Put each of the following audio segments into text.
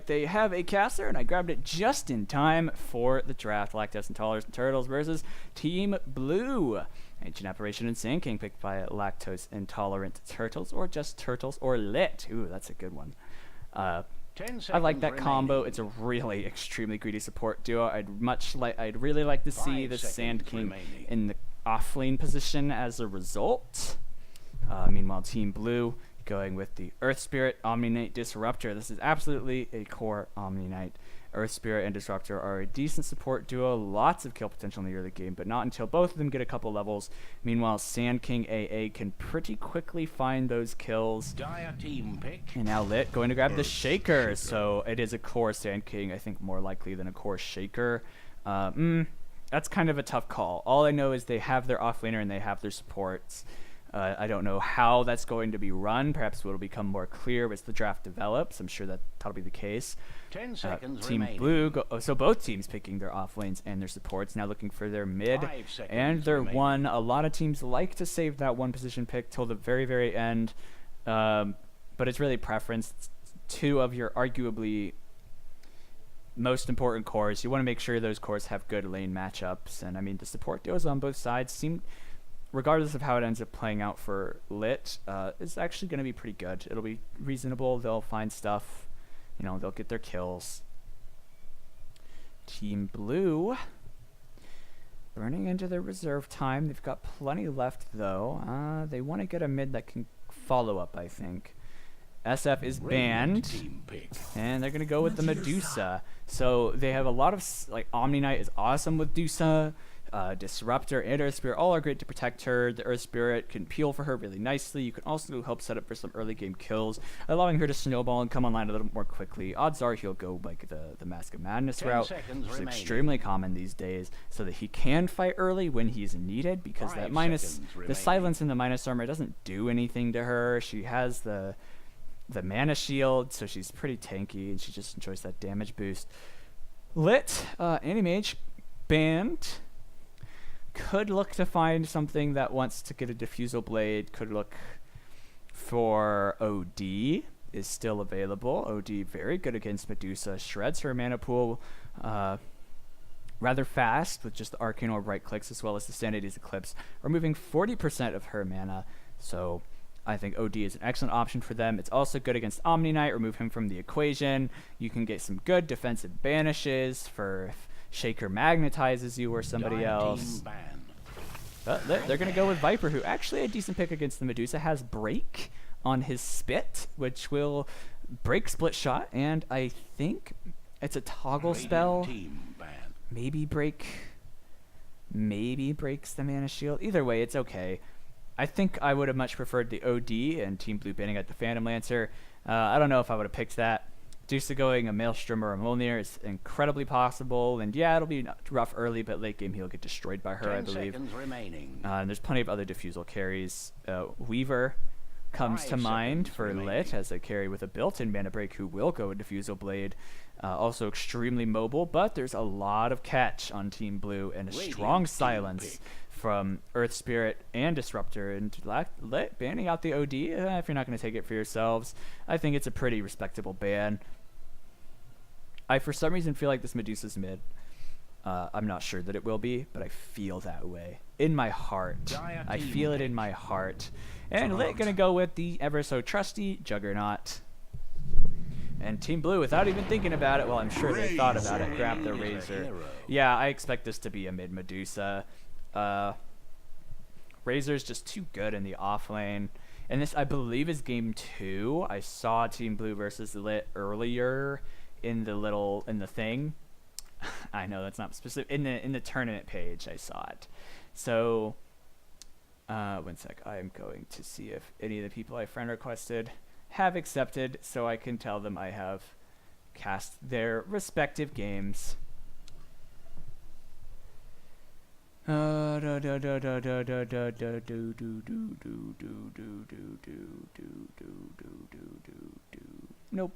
right, they have a caster, and I grabbed it just in time for the draft. Lactose Intolerant Turtles versus Team Blue. Ancient Apparition and Sand King picked by Lactose Intolerant Turtles, or just Turtles, or Lit. Ooh, that's a good one. I like that combo. It's a really extremely greedy support duo. I'd really like to see the Sand King in the off-lane position as a result. Meanwhile, Team Blue going with the Earth Spirit, Omni Knight, Disruptor. This is absolutely a core Omni Knight. Earth Spirit and Disruptor are a decent support duo, lots of kill potential in the early game, but not until both of them get a couple levels. Meanwhile, Sand King AA can pretty quickly find those kills. Team pick. And now Lit going to grab the Shaker, so it is a core Sand King, I think more likely than a core Shaker. That's kind of a tough call. All I know is they have their offlaner and they have their supports. I don't know how that's going to be run. Perhaps it'll become more clear as the draft develops. I'm sure that'll be the case. 10 seconds Team remaining. Blue, so both teams picking their off lanes and their supports, now looking for their mid and their remaining. one. A lot of teams like to save that one position pick till the very, very end, but it's really preference. Two of your arguably most important cores. You want to make sure those cores have good lane matchups, and I mean the support duos on both sides seem, regardless of how it ends up playing out for Lit, it's actually going to be pretty good. It'll be reasonable. They'll find stuff. You know, they'll get their kills. Team Blue burning into their reserve time. They've got plenty left, though. They want to get a mid that can follow up, I think. SF is banned, and they're going to go with the Medusa. So they have a lot of, like, Omni Knight is awesome with Medusa. Disruptor and Earth Spirit all are great to protect her. The Earth Spirit can peel for her really nicely. You can also help set up for some early game kills, allowing her to snowball and come online a little more quickly. Odds are he'll go like the Mask of Madness route, which is extremely common these days, so that he can fight early when he's needed, because that the silence in the minus armor doesn't do anything to her. She has the mana shield, so she's pretty tanky, and she just enjoys that damage boost. Lit, Anti-Mage, banned. Could look to find something that wants to get a Diffusal Blade. Could look for OD. Is still available. OD very good against Medusa. Shreds her mana pool rather fast with just the Arcane Orb right clicks, as well as the Sanity's Eclipse, removing 40% of her mana. So I think OD is an excellent option for them. It's also good against Omni Knight. Remove him from the equation. You can get some good defensive banishes for if Shaker magnetizes you or somebody else. But they're going to go with Viper, who actually a decent pick against the Medusa. Has Break on his Spit, which will break Split Shot, and I think it's a toggle spell. Maybe breaks the Mana Shield. Either way, it's okay. I think I would have much preferred the OD and Team Blue banning at the Phantom Lancer. I don't know if I would have picked that. Medusa going a Maelstrom or a Mjolnir is incredibly possible, and yeah, it'll be rough early, but late game he'll get destroyed by her, I believe. And there's plenty of other Diffusal carries. Weaver comes to mind for Lit as a carry with a built-in Mana Break who will go a Diffusal Blade. Also extremely mobile, but there's a lot of catch on Team Blue and a strong silence from Earth Spirit and Disruptor, and Lit banning out the OD if you're not going to take it for yourselves. I think it's a pretty respectable ban. I for some reason feel like this Medusa's mid. I'm not sure that it will be, but I feel that way in my heart. I feel it in my heart. And Lit gonna go with the ever so trusty Juggernaut. And Team Blue, without even thinking about it, well, I'm sure they thought about it, grabbed the Razor. Yeah, I expect this to be a mid Medusa. Razor's just too good in the off lane. And this, I believe, is game 2. I saw Team Blue versus Lit earlier in the thing. I know that's not specific. In the tournament page, I saw it. So, one sec. I am going to see if any of the people I friend requested have accepted, so I can tell them I have cast their respective games. Nope.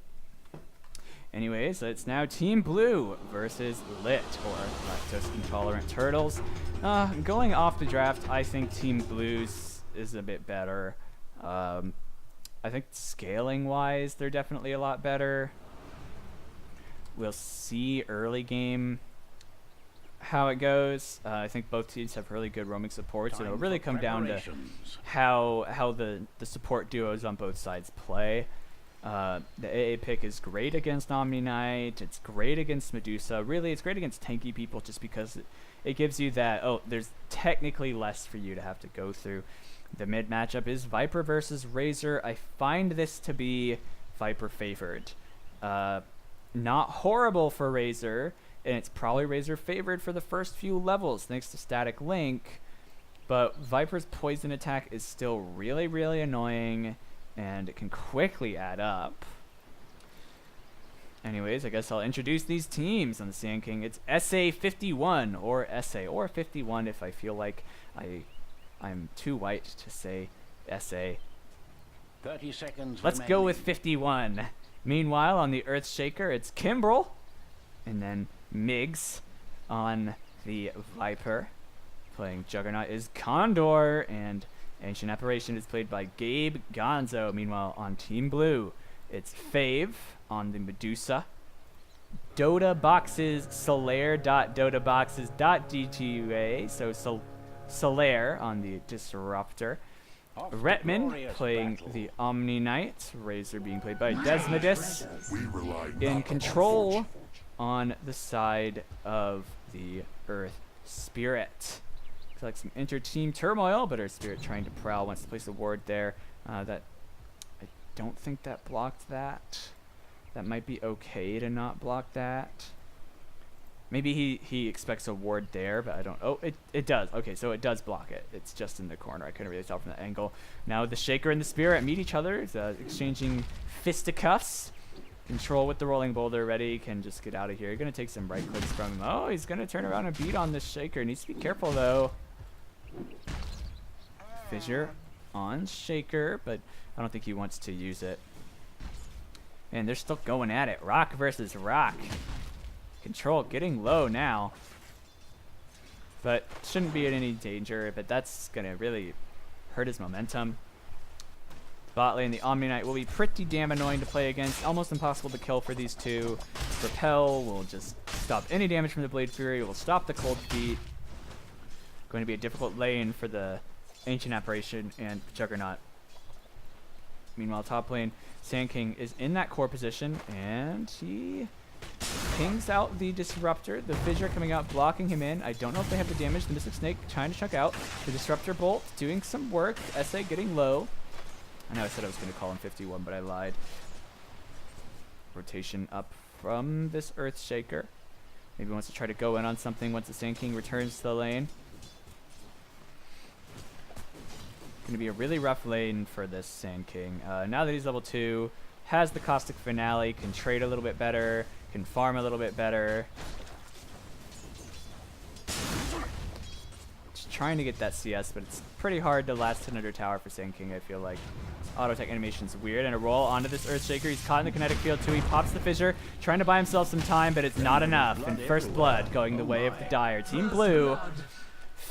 Anyways, it's now Team Blue versus Lit, or Lactose Intolerant Turtles. Going off the draft, I think Team Blue's is a bit better. I think scaling-wise, they're definitely a lot better. We'll see early game how it goes. I think both teams have really good roaming support, so it'll really come down to how the support duos on both sides play. The AA pick is great against Omni Knight. It's great against Medusa. Really, it's great against tanky people just because it gives you that, oh, there's technically less for you to have to go through. The mid matchup is Viper versus Razor. I find this to be Viper favored. Not horrible for Razor, and it's probably Razor favored for the first few levels thanks to Static Link, but Viper's poison attack is still really, really annoying, and it can quickly add up. Anyways, I guess I'll introduce these teams on the Sand King. It's SA51 or SA or 51 if I feel like I'm too white to say SA. 30 seconds. Let's go with 51. Meanwhile, on the Earthshaker, it's Kimbrel, and then Migs on the Viper. Playing Juggernaut is Condor, and Ancient Apparition is played by Gabe Gonzo. Meanwhile, on Team Blue, it's Fave on the Medusa. Dota Boxes, Solaire.dotaboxes.dtua, so Solaire on the Disruptor. Retman playing the Omni Knight, Razor being played by Desmodus. In Control on the side of the Earth Spirit. Looks like some inter-team turmoil, but Earth Spirit trying to prowl, wants to place a ward there. That I don't think that blocked that. That might be okay to not block that. Maybe he expects a ward there, but I don't. Oh, it does. Okay, so it does block it. It's just in the corner. I couldn't really tell from that angle. Now the Shaker and the Spirit meet each other, exchanging fisticuffs. Control with the rolling boulder ready. Can just get out of here. You're gonna take some right clicks from him. Oh, he's gonna turn around and beat on this Shaker. Needs to be careful though. Fissure on Shaker, but I don't think he wants to use it. And they're still going at it. Rock versus Rock. Control getting low now, but shouldn't be in any danger, but that's gonna really hurt his momentum. Bot lane, the Omni Knight will be pretty damn annoying to play against, almost impossible to kill for these two. Repel will just stop any damage from the Blade Fury, will stop the Cold Feet. Going to be a difficult lane for the Ancient Apparition and Juggernaut. Meanwhile, top lane, Sand King is in that core position, and he pings out the Disruptor. The Fissure coming out, blocking him in. I don't know if they have the damage. The Mystic Snake trying to chunk out. The Disruptor Bolt doing some work. SA getting low. I know I said I was going to call him 51, but I lied. Rotation up from this Earthshaker. Maybe wants to try to go in on something once the Sand King returns to the lane. Going to be a really rough lane for this Sand King. Now that he's level 2, has the Caustic Finale, can trade a little bit better, can farm a little bit better. Just trying to get that CS, but it's pretty hard to last hit under tower for Sand King, I feel like. Auto tech animation's weird, and a roll onto this Earthshaker. He's caught in the kinetic field too. He pops the Fissure, trying to buy himself some time, but it's not enough. And first blood going the way of the Dire. Team Blue,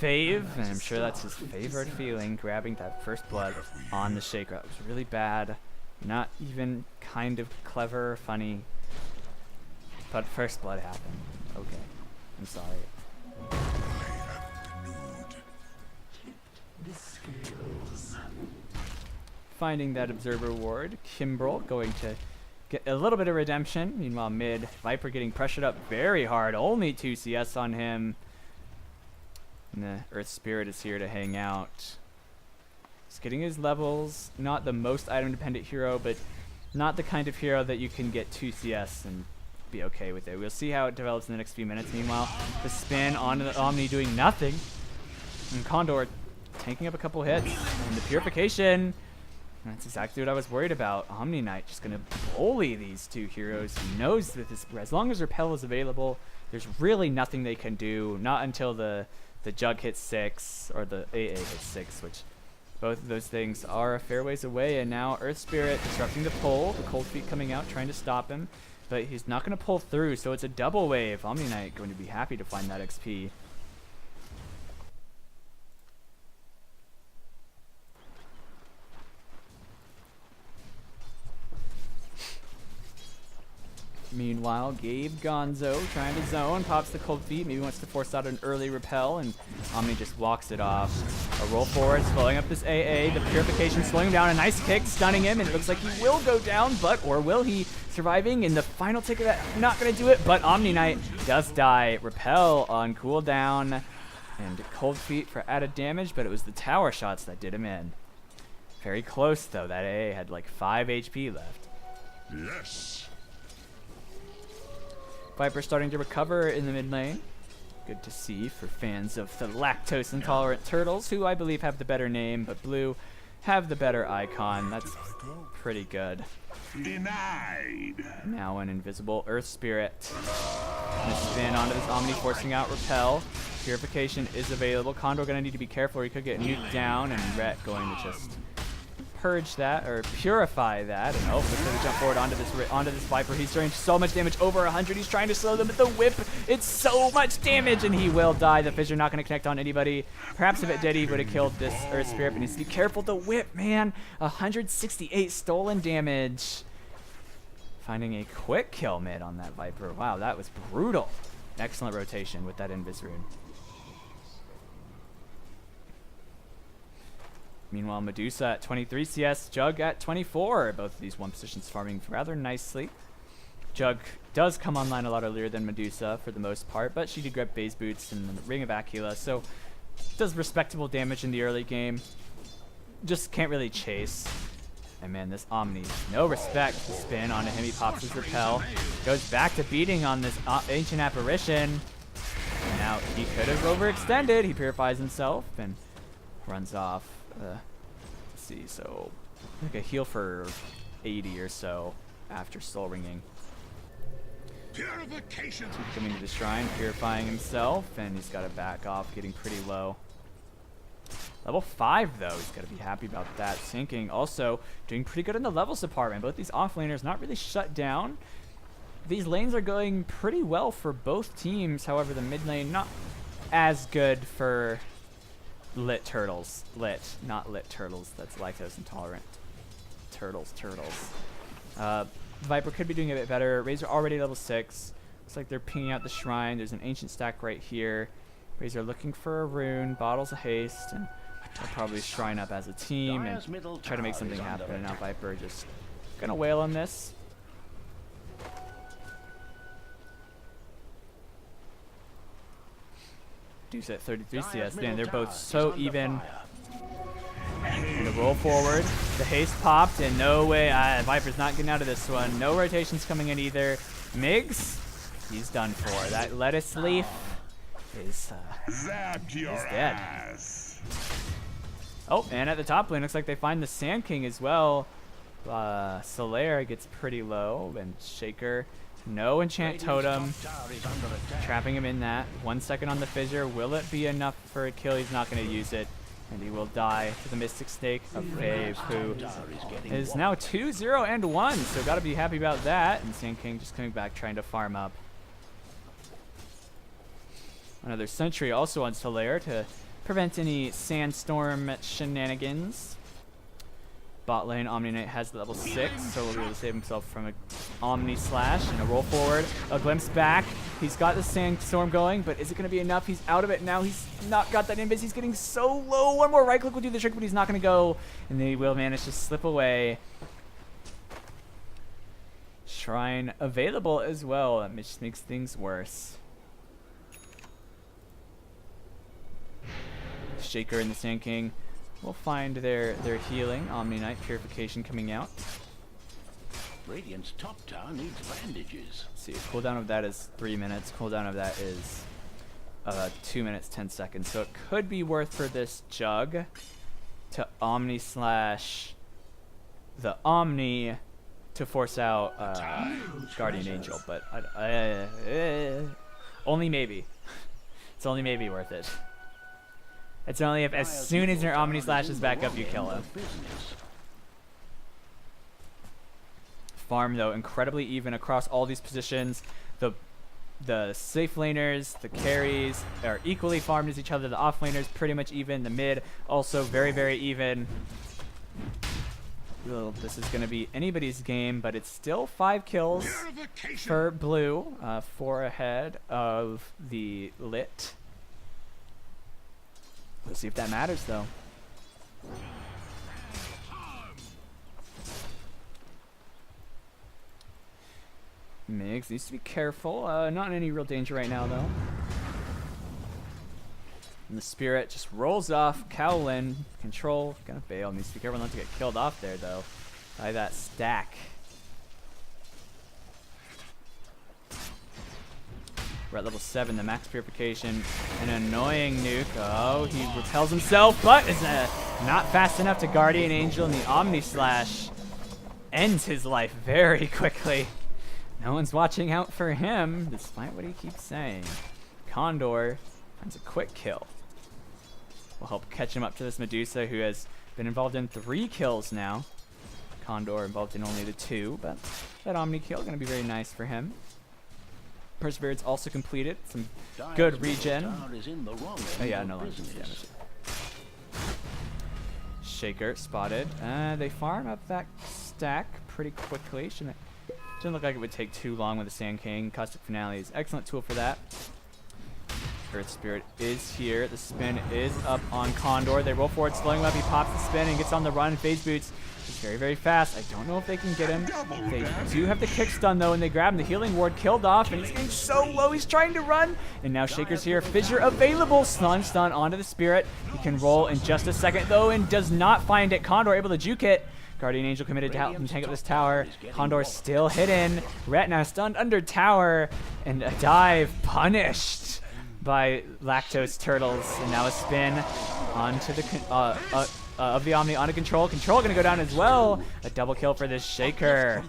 Fave, and I'm sure that's his favorite feeling, grabbing that first blood on the Shaker. That was really bad. Not even kind of clever or funny. But first blood happened. Okay. I'm sorry. Finding that Observer Ward. Kimbrel going to get a little bit of redemption. Meanwhile, mid, Viper getting pressured up very hard. Only 2 CS on him. And the Earth Spirit is here to hang out. He's getting his levels. Not the most item-dependent hero, but not the kind of hero that you can get 2 CS and be okay with it. We'll see how it develops in the next few minutes. Meanwhile, the spin on the Omni doing nothing. And Condor tanking up a couple hits. And the Purification. And that's exactly what I was worried about. Omni Knight just going to bully these 2 heroes. He knows that this, as long as Repel is available, there's really nothing they can do. Not until the Jug hits 6 or the AA hits 6, which both of those things are a fair ways away. And now Earth Spirit disrupting the pull. The Cold Feet coming out, trying to stop him. But he's not going to pull through, so it's a double wave. Omni Knight going to be happy to find that XP. Meanwhile, Gabe Gonzo trying to zone, pops the cold feet, maybe wants to force out an early repel, and Omni just walks it off. A roll forward, slowing up this AA, the Purification slowing him down, a nice kick, stunning him, and it looks like he will go down, but, or will he, surviving in the final tick of that, not gonna do it, but Omni Knight does die. Repel on cooldown, and cold feet for added damage, but it was the tower shots that did him in. Very close though, that AA had like 5 HP left. Yes. Viper starting to recover in the mid lane. Good to see for fans of the lactose intolerant turtles, who I believe have the better name, but blue have the better icon. That's pretty good. Denied. Now an invisible Earth Spirit. Gonna spin onto this Omni, forcing out Repel. Purification is available. Condor gonna need to be careful or he could get nuked down, and Rhett going to just purge that or purify that. And oh, looks like we jump forward onto this Viper. He's doing so much damage, over 100. He's trying to slow them, but the whip, it's so much damage, and he will die. The fissure not going to connect on anybody. Perhaps if it did, he would have killed this Earth Spirit, but needs to be careful. The whip, man, 168 stolen damage. Finding a quick kill mid on that Viper. Wow, that was brutal. Excellent rotation with that Invis rune. Meanwhile, Medusa at 23 CS, Jug at 24. Both of these one positions farming rather nicely. Jug does come online a lot earlier than Medusa for the most part, but she did grab base boots and the Ring of Aquila, so does respectable damage in the early game. Just can't really chase. And man, this Omni, no respect. The spin onto him, he pops his repel. Goes back to beating on this Ancient Apparition. And now he could have overextended. He purifies himself and runs off. Let's see, so like a heal for 80 or so after soul ringing. Purification. Coming to the shrine, purifying himself, and he's got to back off, getting pretty low. Level 5 though, he's got to be happy about that. Sinking also doing pretty good in the levels department. Both these offlaners not really shut down. These lanes are going pretty well for both teams. However, the mid lane not as good for Lit Turtles. Lit, not Lit Turtles. That's lactose intolerant. Turtles. Viper could be doing a bit better. Razor already level 6. Looks like they're pinging out the shrine. There's an ancient stack right here. Razor looking for a rune, bottles of haste, and they'll probably shrine up as a team and try to make something happen. And now Viper just gonna wail on this. Deuce at 33 CS. Man, they're both so even. And the roll forward. The haste popped, and no way. Viper's not getting out of this one. No rotations coming in either. Migs, he's done for. That lettuce leaf is dead. Oh, and at the top lane, looks like they find the Sand King as well. Solaire gets pretty low, and Shaker. No enchant totem, trapping him in that. 1 second on the fissure. Will it be enough for a kill? He's not going to use it, and he will die to the Mystic Snake of Wave, who is now 2-0 and 1. So got to be happy about that. And Sand King just coming back, trying to farm up. Another sentry also on Solaire to prevent any sandstorm shenanigans. Bot lane, Omni Knight has the level 6, so will be able to save himself from an Omni Slash and a roll forward. A glimpse back. He's got the Sandstorm going, but is it going to be enough? He's out of it now. He's not got that invis. He's getting so low. One more right click will do the trick, but he's not going to go. And they will manage to slip away. Shrine available as well. That just makes things worse. Shaker and the Sand King will find their healing. Omni Knight Purification coming out. Radiant's top tower needs bandages. Let's see, cooldown of that is 3 minutes. Cooldown of that is 2 minutes 10 seconds. So it could be worth for this Jug to Omni Slash the Omni to force out Guardian Angel, but only maybe. It's only maybe worth it. It's only if as soon as your Omni Slash is back up, you kill him. Farm, though, incredibly even across all these positions. The safe laners, the carries are equally farmed as each other. The off laners pretty much even. The mid also very, very even. Well, this is going to be anybody's game, but it's still 5 kills for blue, 4 ahead of the LIT. We'll see if that matters, though. Migs needs to be careful. Not in any real danger right now, though. And the Spirit just rolls off. Cowlin, control, gonna bail. Needs to be careful not to get killed off there, though, by that stack. We're at level 7, the max purification. An annoying nuke. Oh, he repels himself, but is not fast enough to Guardian Angel, and the Omni Slash ends his life very quickly. No one's watching out for him, despite what he keeps saying. Condor finds a quick kill. Will help catch him up to this Medusa, who has been involved in 3 kills now. Condor involved in only the 2, but that Omni kill going to be very nice for him. Perseverance also completed. Some good regen. Oh yeah, no longer damage. Shaker spotted. They farm up that stack pretty quickly. Shouldn't look like it would take too long with the Sand King. Caustic Finale is an excellent tool for that. Earth Spirit is here. The spin is up on Condor. They roll forward, slowing him up. He pops the spin and gets on the run. Phase boots. He's very, very fast. I don't know if they can get him. They do have the kick stun, though, and they grab him. The healing ward killed off, and he's getting so low. He's trying to run. And now Shaker's here. Fissure available. Stun onto the Spirit. He can roll in just a second, though, and does not find it. Condor able to juke it. Guardian Angel committed to help him tank up this tower. Condor still hidden. Ret now stunned under tower. And a dive punished by Lactose Turtles. And now a spin onto the of the Omni onto Control. Control going to go down as well. A double kill for this Shaker.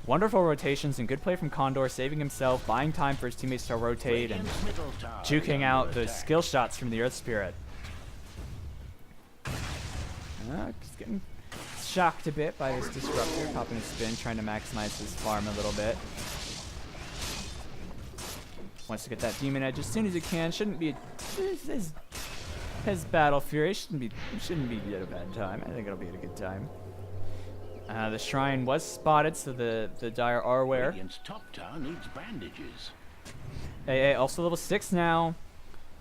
Wonderful rotations and good play from Condor, saving himself, buying time for his teammates to rotate, and juking out the skill shots from the Earth Spirit. He's getting shocked a bit by this Disruptor, popping a spin, trying to maximize his farm a little bit. Wants to get that Demon Edge as soon as he can. Shouldn't be his Battle Fury shouldn't be at a bad time. I think it'll be at a good time. The Shrine was spotted, so the Dire are aware. Top tower needs bandages. AA also level 6 now.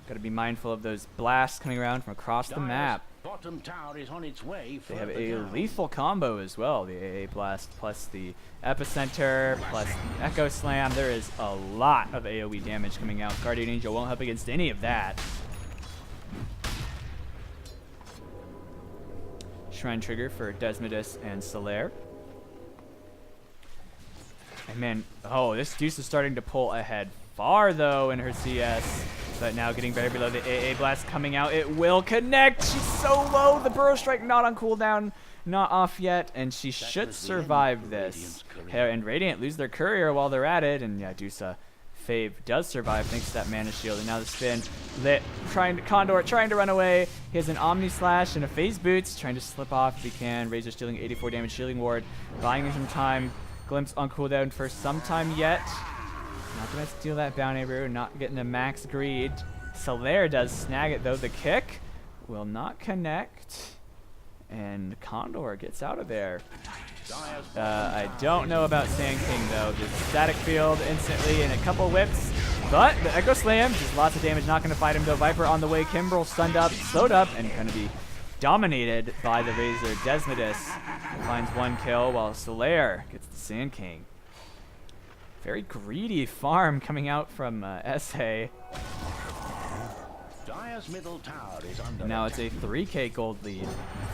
Got to be mindful of those blasts coming around from across the map. Bottom tower is on its way. They have a lethal combo as well. The AA Blast plus the Epicenter plus the Echo Slam. There is a lot of AoE damage coming out. Guardian Angel won't help against any of that. Shrine trigger for Desmodus and Solaire. And man, oh, this Deuce is starting to pull ahead far though in her CS. But now getting very below the AA Blast coming out. It will connect. She's so low. The Burrow Strike not on cooldown, not off yet, and she should survive this. And Radiant lose their courier while they're at it, and yeah, Dusa Fave does survive thanks to that mana shield. And now the spin. Lit Condor trying to run away. He has an Omni Slash and a Phase Boots, trying to slip off if he can. Razor stealing 84 damage shielding ward, buying him some time. Glimpse on cooldown for some time yet. Not gonna steal that bounty brew, not getting the max greed. Solaire does snag it though. The kick will not connect. And Condor gets out of there. I don't know about Sand King though. The static field instantly and a couple whips. But the Echo Slam, just lots of damage, not gonna fight him though. Viper on the way, Kimbrel stunned up, slowed up, and gonna be dominated by the Razor. Desmodus finds 1 kill while Solaire gets the Sand King. Very greedy farm coming out from SA. Middle tower is under Now it's a 3k gold lead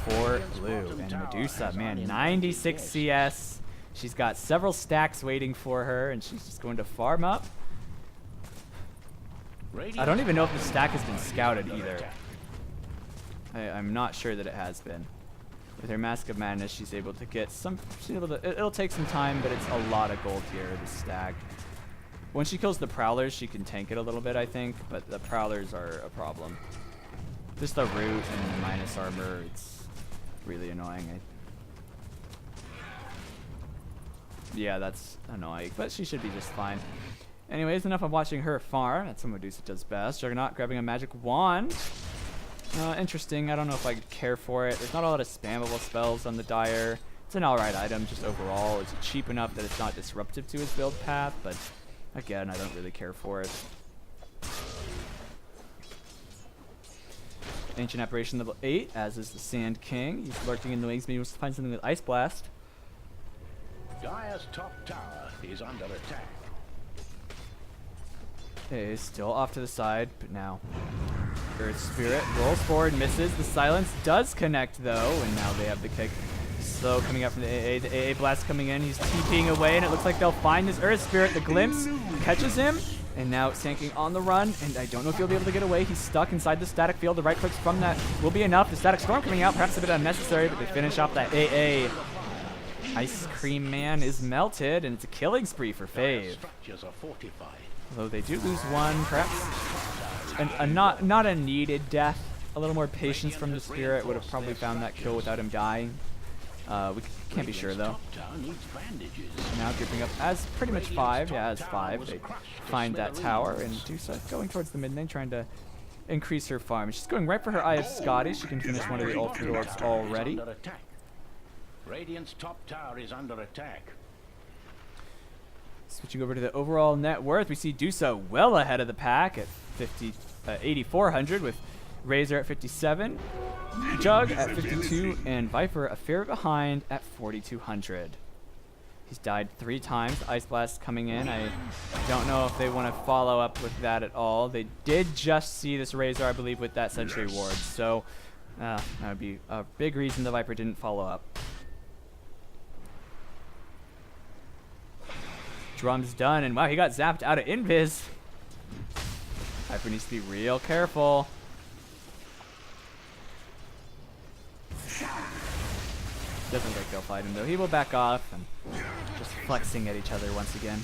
for blue. And Medusa, man, 96 CS. She's got several stacks waiting for her, and she's just going to farm up. I don't even know if the stack has been scouted either. I'm not sure that it has been. With her Mask of Madness, she's able to get some. It'll take some time, but it's a lot of gold here to stack. When she kills the Prowlers, she can tank it a little bit, I think, but the Prowlers are a problem. Just the root and the minus armor, it's really annoying. Yeah, that's annoying, but she should be just fine. Anyways, enough of watching her farm. That's what Medusa does best. Juggernaut grabbing a magic wand. Interesting. I don't know if I could care for it. There's not a lot of spammable spells on the Dire. It's an alright item, just overall. It's cheap enough that it's not disruptive to his build path, but again, I don't really care for it. Ancient Apparition level 8, as is the Sand King. He's lurking in the wings, maybe he wants to find something with Ice Blast. Dire's top tower is under attack. It is still off to the side, but now Earth Spirit rolls forward, misses. The Silence does connect, though, and now they have the kick. Slow coming out from the AA. The AA Blast coming in. He's TPing away, and it looks like they'll find this Earth Spirit. The Glimpse catches him, and now Sanking on the run, and I don't know if he'll be able to get away. He's stuck inside the static field. The right clicks from that will be enough. The Static Storm coming out, perhaps a bit unnecessary, but they finish off that AA. Ice Cream Man is melted, and it's a killing spree for Fave. Structures are fortified. Although they do lose one, perhaps not a needed death. A little more patience from the Spirit would have probably found that kill without him dying. We can't be sure though. Now grouping up as pretty much 5. Yeah, as 5. They find that tower and do so, going towards the mid lane, trying to increase her farm. She's going right for her Eye of Scotty. She can finish one of the ultimate orbs already. Radiant's top tower is under attack. Switching over to the overall net worth, we see Dusa well ahead of the pack at 8,400 with Razor at 57, Jug at 52, and Viper a fair behind at 4,200. He's died 3 times. Ice Blast coming in. I don't know if they want to follow up with that at all. They did just see this Razor, I believe, with that Sentry Ward, so that would be a big reason the Viper didn't follow up. Drum's done, and wow, he got zapped out of invis. Viper needs to be real careful. Doesn't think they'll fight him though. He will back off and just flexing at each other once again.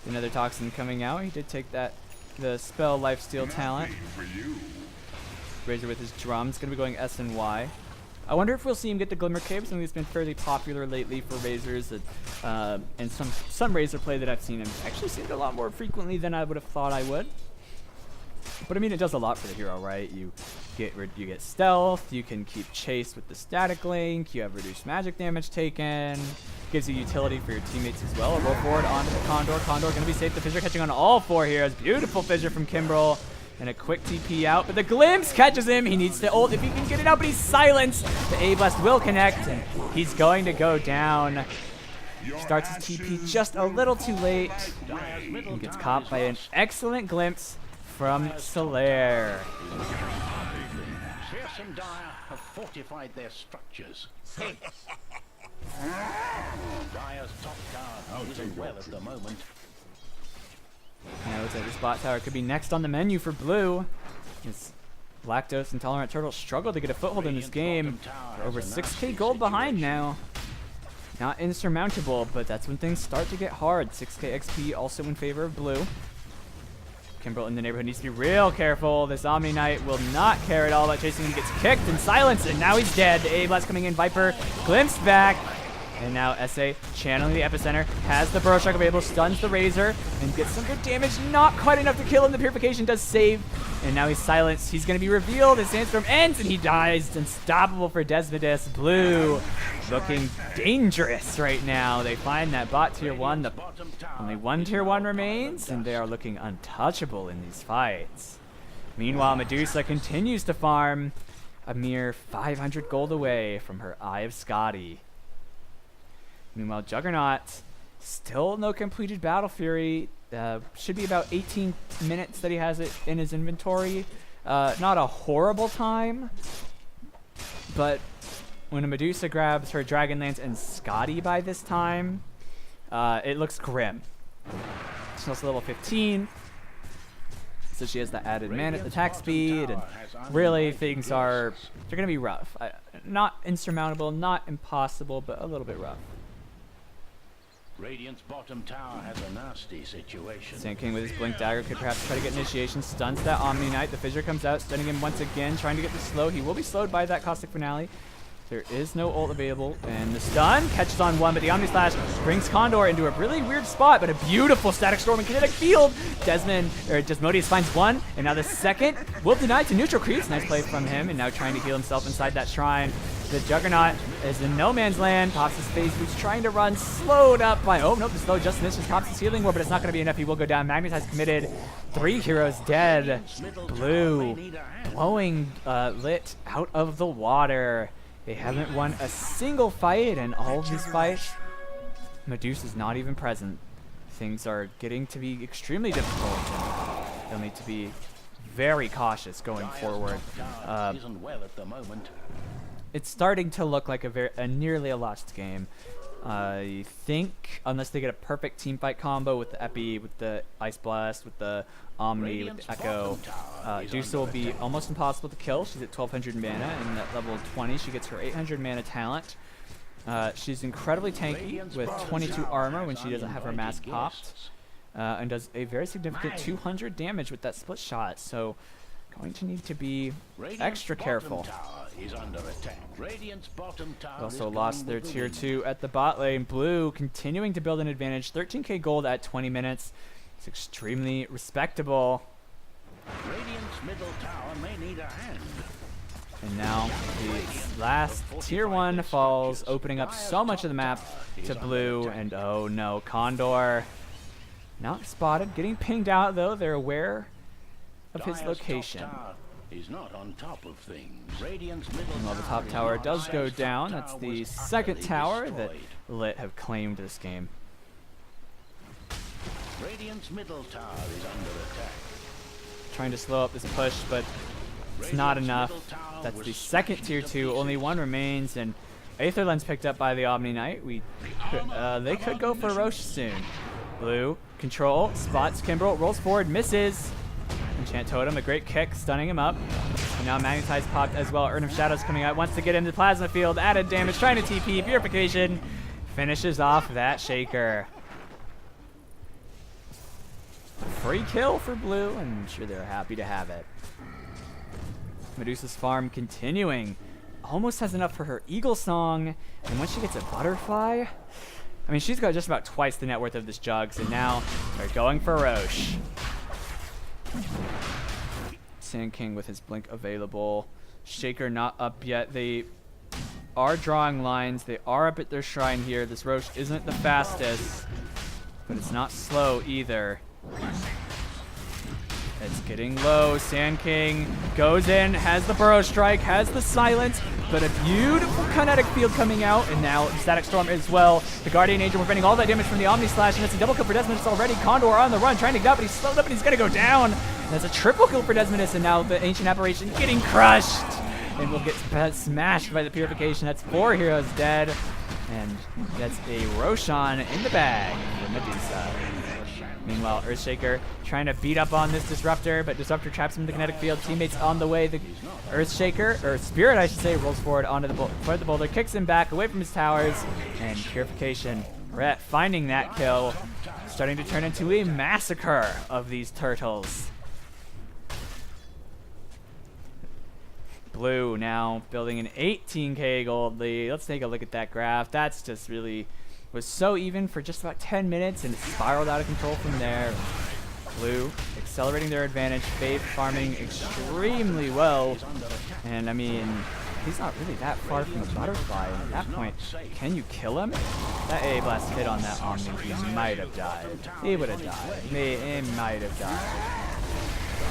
Another Toxin coming out. He did take the spell Lifesteal talent. Razor with his drums, gonna be going S and Y. I wonder if we'll see him get the Glimmer Cape, something that's been fairly popular lately for Razors, and some Razor play that I've seen him actually seen it a lot more frequently than I would have thought I would. But I mean, it does a lot for the hero, right? You get stealth, you can keep chase with the static link, you have reduced magic damage taken, gives you utility for your teammates as well. Roll forward onto the Condor. Condor gonna be safe. The Fissure catching on all 4 heroes. Beautiful Fissure from Kimbrel. And a quick TP out, but the Glimpse catches him. He needs to ult if he can get it out, but he's silenced. The A-Blast will connect, and he's going to go down. Starts his TP just a little too late, and gets caught by an excellent Glimpse from Solaire. Fierce and Dire have fortified their structures. Dire's top tower isn't well at the moment. Now looks like this bot tower could be next on the menu for blue. This lactose intolerant turtle struggled to get a foothold in this game. They're over 6k gold behind now. Not insurmountable, but that's when things start to get hard. 6k XP also in favor of blue. Kimbrel in the neighborhood needs to be real careful. This Omni Knight will not care at all about chasing him. Gets kicked and silenced, and now he's dead. The A-Blast coming in. Viper glimpsed back. And now SA channeling the epicenter, has the Burrow Strike available, stuns the Razor, and gets some good damage. Not quite enough to kill him. The Purification does save, and now he's silenced. He's going to be revealed as Sandstorm ends, and he dies. Unstoppable for Desmodus. Blue looking dangerous right now. They find that bot tier 1. Only 1 tier 1 remains, and they are looking untouchable in these fights. Meanwhile, Medusa continues to farm, a mere 500 gold away from her Eye of Scotty. Meanwhile, Juggernaut, still no completed Battle Fury. Should be about 18 minutes that he has it in his inventory. Not a horrible time, but when a Medusa grabs her Dragonlance and Scotty by this time, it looks grim. She's also level 15, so she has the added mana attack speed, and really things they're going to be rough. Not insurmountable, not impossible, but a little bit rough. Radiant's bottom tower has a nasty situation. Sand King with his Blink Dagger could perhaps try to get initiation. Stuns that Omni Knight. The Fissure comes out, stunning him once again, trying to get the slow. He will be slowed by that Caustic Finale. There is no ult available, and the stun catches on one, but the Omni Slash brings Condor into a really weird spot, but a beautiful Static Storm and Kinetic Field. Desmodius finds one, and now the second will deny to neutral creeps. Nice play from him, and now trying to heal himself inside that shrine. The Juggernaut is in no man's land. Pops his face boots, trying to run, slowed up by, oh nope, the slow just misses. Pops his healing ward, but it's not going to be enough. He will go down. Magnetize committed. 3 heroes dead. Blue blowing Lit out of the water. They haven't won a single fight, and all of these fights, Medusa's not even present. Things are getting to be extremely difficult, and they'll need to be very cautious going forward. It's starting to look like a nearly a lost game. I think, unless they get a perfect team fight combo with the Epi, with the Ice Blast, with the Omni, with the Echo, Dusa will be almost impossible to kill. She's at 1200 mana, and at level 20 she gets her 800 mana talent. She's incredibly tanky with 22 armor when she doesn't have her mask popped, and does a very significant 200 damage with that split shot, so going to need to be extra careful. Also lost their tier 2 at the bot lane. Blue continuing to build an advantage. 13k gold at 20 minutes. It's extremely respectable. And now the last tier 1 falls, opening up so much of the map to Blue. And oh no, Condor not spotted. Getting pinged out though. They're aware of his location. He's not on top of things. And while the top tower does go down, that's the second tower that Lit have claimed this game. Radiant's middle tower is under attack. Trying to slow up this push, but it's not enough. That's the second tier 2. Only one remains, and Aether Lens picked up by the Omni Knight. They could go for Roche soon. Blue control, spots Kimbrel, rolls forward, misses. Enchant Totem, a great kick, stunning him up. And now Magnetize popped as well. Urn of Shadows coming out, wants to get into the Plasma Field, added damage, trying to TP, Purification. Finishes off that Shaker. Free kill for Blue, and I'm sure they're happy to have it. Medusa's farm continuing. Almost has enough for her Eagle Song, and once she gets a Butterfly, I mean, she's got just about twice the net worth of this Jugs, and now they're going for Roche. Sand King with his blink available. Shaker not up yet. They are drawing lines. They are up at their shrine here. This Roche isn't the fastest, but it's not slow either. It's getting low. Sand King goes in, has the Burrow Strike, has the Silence, but a beautiful Kinetic Field coming out, and now Static Storm as well. The Guardian Angel preventing all that damage from the Omni Slash, and it's a double kill for Desmodus already. Condor on the run, trying to get up, but he's slowed up, and he's going to go down. And that's a triple kill for Desmodus, and now the Ancient Apparition getting crushed, and will get smashed by the Purification. That's 4 heroes dead, and that's a Roshan in the bag for Medusa. Meanwhile, Earthshaker trying to beat up on this Disruptor, but Disruptor traps him in the Kinetic Field. Teammates on the way. The Earthshaker, or Spirit I should say, rolls forward onto the boulder, kicks him back away from his towers, and Purification, Rhett finding that kill, starting to turn into a massacre of these turtles. Blue now building an 18k gold lead. Let's take a look at that graph. That's just really was so even for just about 10 minutes, and it spiraled out of control from there. Blue accelerating their advantage. Faith farming extremely well, and I mean, he's not really that far from the Butterfly, and at that point, can you kill him? That A blast hit on that Omni, he might have died. He would have died. He might have died.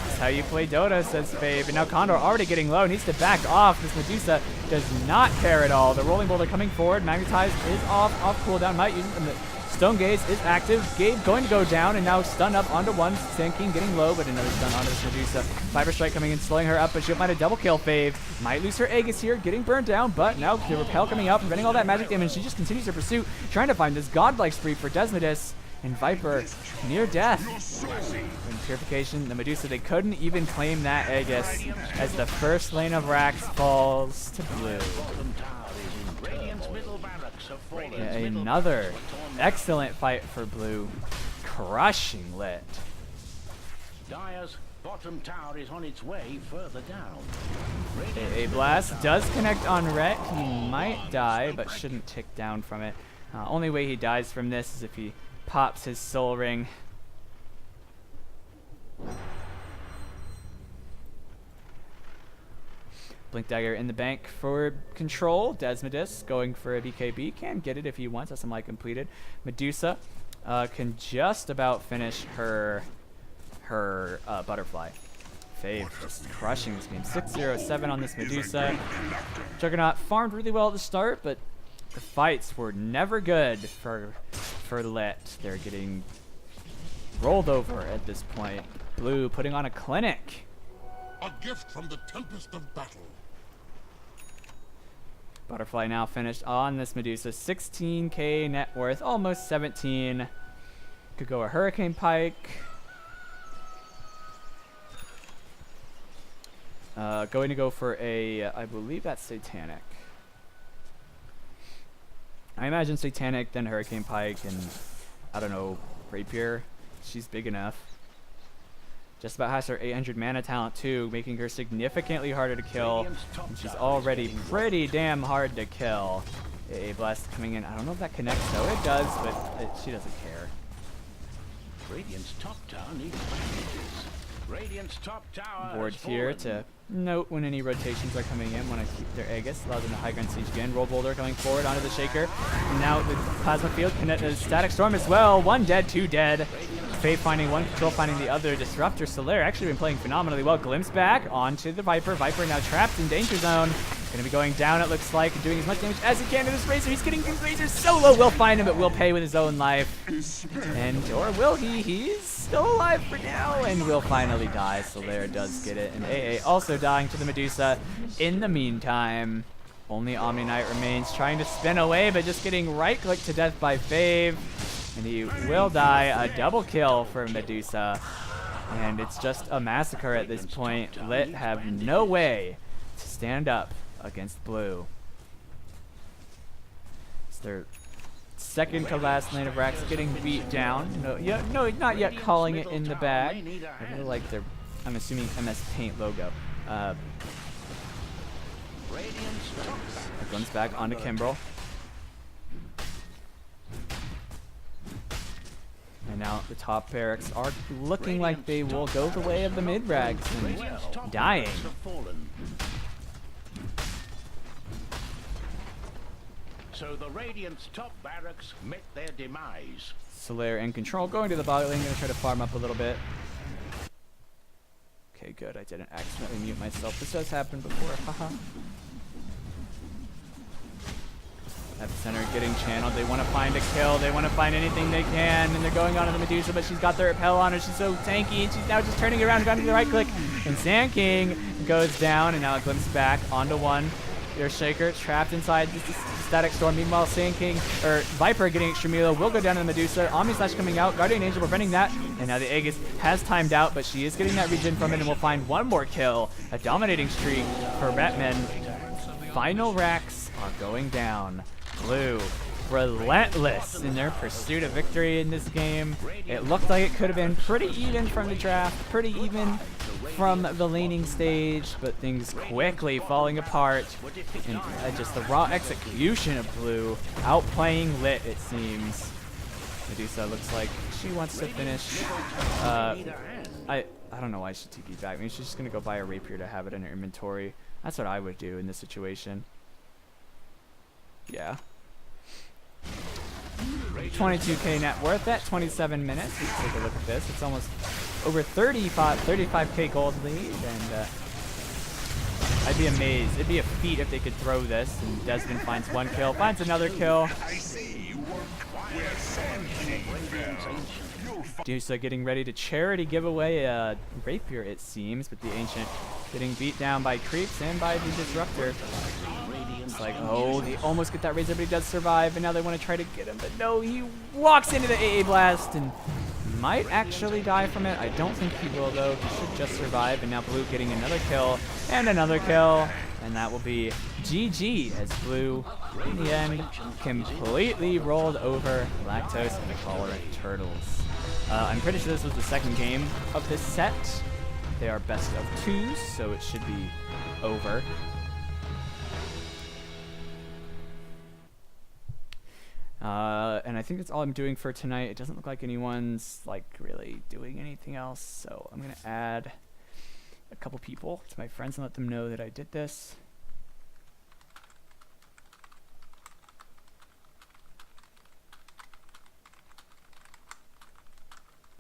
That's how you play Dota, says Fabe. And now Condor already getting low, needs to back off. This Medusa does not care at all. The Rolling Boulder coming forward. Magnetize is off cooldown. Might use it. And the Stone Gaze is active. Gabe going to go down, and now stun up onto one. Sand King getting low, but another stun onto this Medusa. Fiber Strike coming in, slowing her up, but she'll find a double kill. Fave might lose her Aegis here, getting burned down, but now the Repel coming out, preventing all that magic damage. She just continues her pursuit, trying to find this godlike spree for Desmodus. And Viper near death. In Purification, the Medusa, they couldn't even claim that Aegis as the first lane of Rax falls to Blue. Yeah, another excellent fight for Blue, crushing Lit. Dyer's bottom tower is on its way further down. AA Blast does connect on Rhett. He might die, but shouldn't tick down from it. Only way he dies from this is if he pops his soul ring. Blink Dagger in the bank for control. Desmodus going for a BKB. Can get it if he wants. That's some light completed. Medusa can just about finish her butterfly. Fave just crushing this game. 6-0-7 on this Medusa. Juggernaut farmed really well at the start, but the fights were never good for LIT. They're getting rolled over at this point. Blue putting on a clinic. A gift from the tempest of battle. Butterfly now finished on this Medusa. 16k net worth, almost 17. Could go a Hurricane Pike. Going to go for a, I believe that's Satanic. I imagine Satanic, then Hurricane Pike, and I don't know, Rapier. She's big enough. Just about has her 800 mana talent too, making her significantly harder to kill. And she's already pretty damn hard to kill. AA Blast coming in. I don't know if that connects though. It does, but she doesn't care. Radiant's top tower needs bandages. Radiant's top tower Board has here fallen. to note when any rotations are coming in. Want to keep their Aegis. Allows them to high ground siege again. Roll Boulder coming forward onto the Shaker. And now the Plasma Field connected Static Storm as well. One dead, two dead. Fate finding one, Control finding the other. Disruptor Solaire actually been playing phenomenally well. Glimpse back onto the Viper. Viper now trapped in Danger Zone. Going to be going down, it looks like, and doing as much damage as he can to this Razor. He's getting these Razors solo. Will find him, but will pay with his own life. And, or will he? He's still alive for now, and will finally die. Solaire does get it. And AA also dying to the Medusa. In the meantime, only Omni Knight remains, trying to spin away, but just getting right-clicked to death by Fave. And he will die. A double kill for Medusa. And it's just a massacre at this point. LIT have no way to stand up against Blue. It's their second to last lane of Rax getting beat down. No, not yet calling it in the bag. I really like their, I'm assuming MS Paint logo. Comes back onto Kimbrel. And now the top barracks are looking like they will go the way of the mid-rags and dying. So the Radiant's top barracks met their demise. Solaire in control, going to the bot lane, gonna try to farm up a little bit. Okay, good, I didn't accidentally mute myself. This has happened before, haha. Epicenter getting channeled. They want to find a kill. They want to find anything they can. And they're going on to the Medusa, but she's got the repel on her. She's so tanky. And she's now just turning around and going to the right click. And Sand King goes down. And now it glimpses back onto one. Your Shaker trapped inside the Static Storm. Meanwhile, Sand King, or Viper getting extremely low, will go down to the Medusa. Omni Slash coming out. Guardian Angel preventing that. And now the Aegis has timed out, but she is getting that regen from it. And will find one more kill. A dominating streak for Batman. Final racks are going down. Blue, relentless in their pursuit of victory in this game. It looked like it could have been pretty even from the draft, pretty even from the laning stage, but things quickly falling apart. And just the raw execution of Blue, outplaying LIT, it seems. Medusa looks like she wants to finish. I don't know why she TP'd back. Maybe she's just going to go buy a Rapier to have it in her inventory. That's what I would do in this situation. Yeah. 22k net worth at 27 minutes. Let's take a look at this. It's almost over 35k gold lead, and I'd be amazed. It'd be a feat if they could throw this. And Desmond finds one kill, finds another kill. Medusa getting ready to charity give away a Rapier, it seems, but the Ancient getting beat down by creeps and by the Disruptor. It's like, oh, they almost get that Razor, but he does survive, and now they want to try to get him, but no, he walks into the AA Blast and might actually die from it. I don't think he will, though. He should just survive, and now Blue getting another kill, and that will be GG, as Blue, in the end, completely rolled over Lactose and the Choleric Turtles. I'm pretty sure this was the second game of this set. They are best of 2s, so it should be over. And I think that's all I'm doing for tonight. It doesn't look like anyone's like really doing anything else, so I'm gonna add a couple people to my friends and let them know that I did this.